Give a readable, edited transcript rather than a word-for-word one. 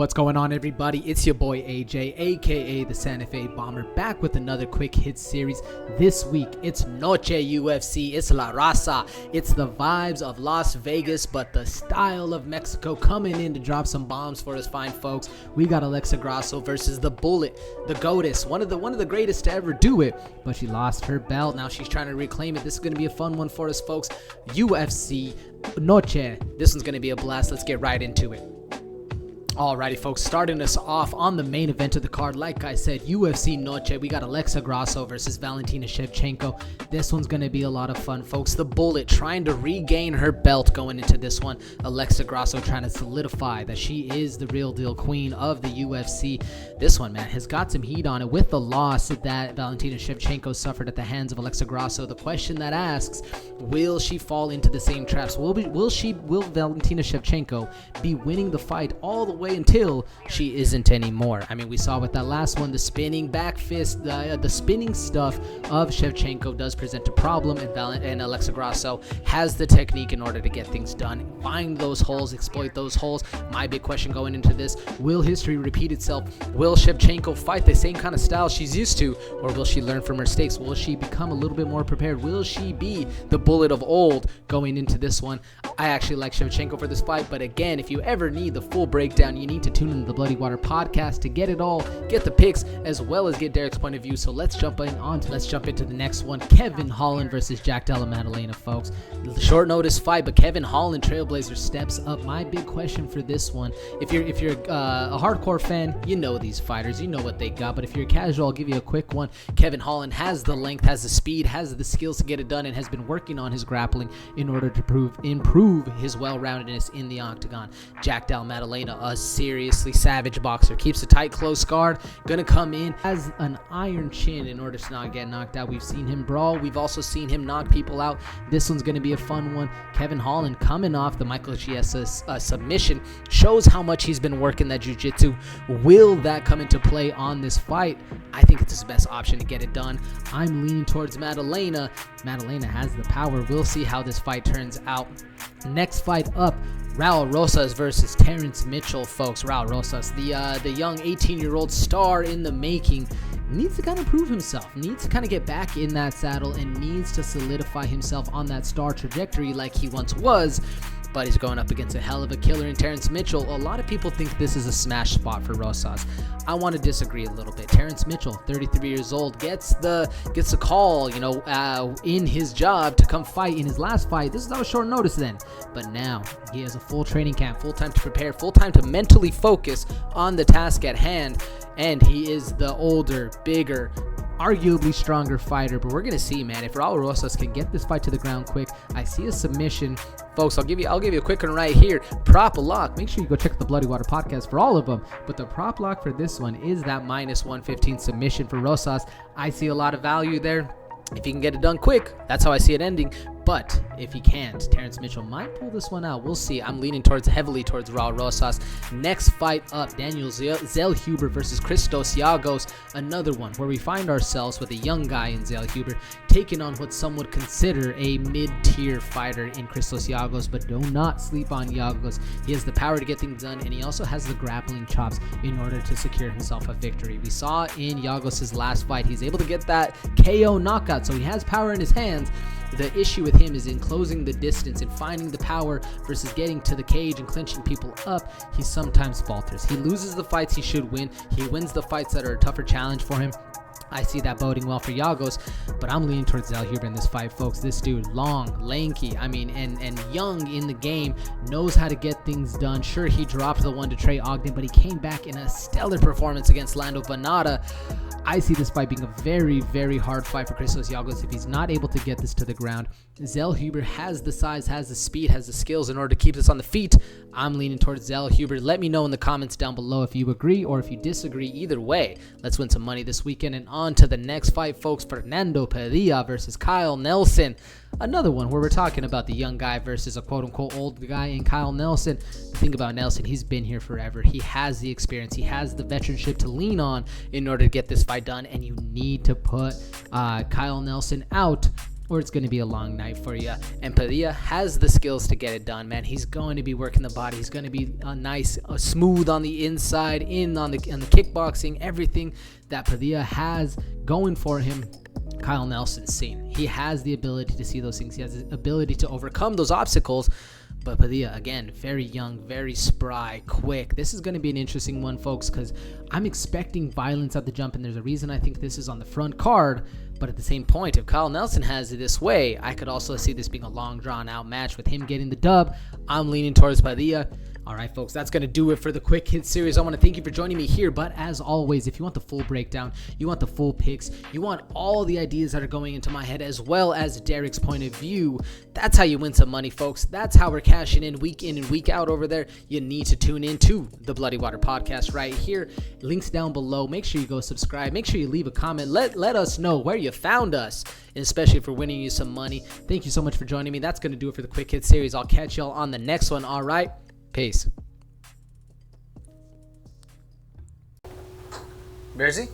What's going on, everybody? It's your boy AJ, aka the Santa Fe Bomber, back with another quick hit series. This week, it's Noche UFC, it's La Raza, it's the vibes of Las Vegas, but the style of Mexico coming in to drop some bombs for us fine folks. We got Alexa Grasso versus the Bullet, the Goddess, one of the greatest to ever do it, but she lost her belt. Now she's trying to reclaim it. This is going to be a fun one for us folks. UFC Noche. This one's going to be a blast. Let's get right into it. Alrighty folks, starting us off on the main event of the card, like I said, UFC Noche. We got Alexa Grasso versus Valentina Shevchenko. This one's going to be a lot of fun, folks. The Bullet trying to regain her belt going into this one. Alexa Grasso trying to solidify that she is the real deal queen of the UFC. This one, man, has got some heat on it with the loss that Valentina Shevchenko suffered at the hands of Alexa Grasso. The question that asks, will she fall into the same traps? Will Valentina Shevchenko be winning the fight all the way until she isn't anymore? I mean, we saw with that last one, the spinning back fist, the spinning stuff of Shevchenko does present a problem, and Alexa Grasso has the technique in order to get things done, find those holes, exploit those holes. My big question going into this, will history repeat itself? Will Shevchenko fight the same kind of style she's used to, or will she learn from her mistakes? Will she become a little bit more prepared? Will she be the Bullet of old going into this one? I actually like Shevchenko for this fight, but again, if you ever need the full breakdown, you need to tune into the Bloody Water podcast to get it all, get the picks, as well as get Derek's point of view. So let's jump into the next one. Kevin Holland versus Della Maddalena, folks. Short notice fight, but Kevin Holland, Trailblazer, steps up. My big question for this one, if you're a hardcore fan, you know these fighters, you know what they got, but if you're casual, I'll give you a quick one. Kevin Holland has the length, has the speed, has the skills to get it done, and has been working on his grappling in order to improve his well-roundedness in the octagon. Della Maddalena, a seriously savage boxer, keeps a tight, close guard, gonna come in, has an iron chin in order to not get knocked out. We've seen him brawl, we've also seen him knock people out. This one's gonna be a fun one. Kevin Holland coming off the Michael Chiesa submission, shows how much he's been working that jiu-jitsu. Will that come into play on this fight? I think it's his best option to get it done. I'm leaning towards Maddalena. Maddalena has the power. We'll see how this fight turns out. Next fight up, Raul Rosas versus Terrence Mitchell, folks. Raul Rosas, the young 18-year-old star in the making, needs to kind of prove himself, needs to kind of get back in that saddle, and needs to solidify himself on that star trajectory like he once was. But he's going up against a hell of a killer in Terrence Mitchell. A lot of people think this is a smash spot for Rosas. I want to disagree a little bit. Terrence Mitchell, 33 years old, gets the call, in his job to come fight in his last fight. This is not a short notice then. But now he has a full training camp, full time to prepare, full time to mentally focus on the task at hand. And he is the older, bigger, arguably stronger fighter. But we're gonna see, man, if Raul Rosas can get this fight to the ground quick. I see a submission, folks. I'll give you a quick one right here. Prop lock. Make sure you go check out the Bloody Water podcast for all of them. But the prop lock for this one is that minus 115 submission for Rosas. I see a lot of value there. If he can get it done quick, that's how I see it ending. But if he can't, Terrence Mitchell might pull this one out. We'll see. I'm leaning heavily towards Raul Rosas. Next fight up, Daniel Zellhuber versus Christos Giagos. Another one where we find ourselves with a young guy in Zellhuber taking on what some would consider a mid-tier fighter in Christos Giagos. But do not sleep on Giagos. He has the power to get things done, and he also has the grappling chops in order to secure himself a victory. We saw in Giagos' last fight, he's able to get that KO knockout, so he has power in his hands. The issue with him is in closing the distance and finding the power versus getting to the cage and clinching people up. He sometimes falters. He loses the fights he should win. He wins the fights that are a tougher challenge for him. I see that boding well for Giagos, but I'm leaning towards Zellhuber in this fight, folks. This dude, long, lanky, and young in the game, knows how to get things done. Sure, he dropped the one to Trey Ogden, but he came back in a stellar performance against Lando Banata. I see this fight being a very, very hard fight for Christos Giagos if he's not able to get this to the ground. Zellhuber has the size, has the speed, has the skills in order to keep this on the feet. I'm leaning towards Zellhuber. Let me know in the comments down below if you agree or if you disagree. Either way, let's win some money this weekend. And on to the next fight, folks. Fernando Padilla versus Kyle Nelson. Another one where we're talking about the young guy versus a quote-unquote old guy in Kyle Nelson. The thing about Nelson, he's been here forever. He has the experience. He has the veteranship to lean on in order to get this fight done. And you need to put Kyle Nelson out, or it's going to be a long night for you. And Padilla has the skills to get it done, man. He's going to be working the body. He's going to be nice, smooth on the inside, on the kickboxing, everything that Padilla has going for him. Kyle Nelson's seen. He has the ability to see those things. He has the ability to overcome those obstacles. But Padilla, again, very young, very spry, quick. This is going to be an interesting one, folks, because I'm expecting violence at the jump, and there's a reason I think this is on the front card. But at the same point, if Kyle Nelson has it this way, I could also see this being a long, drawn-out match with him getting the dub. I'm leaning towards Padilla. All right, folks, that's going to do it for the Quick Hit series. I want to thank you for joining me here. But as always, if you want the full breakdown, you want the full picks, you want all the ideas that are going into my head, as well as Derek's point of view, that's how you win some money, folks. That's how we're cashing in and week out over there. You need to tune in to the Bloody Water Podcast right here. Links down below. Make sure you go subscribe. Make sure you leave a comment. Let us know where you found us, and especially for winning you some money. Thank you so much for joining me. That's going to do it for the Quick Hit series. I'll catch y'all on the next one. All right. Peace. Bearsy?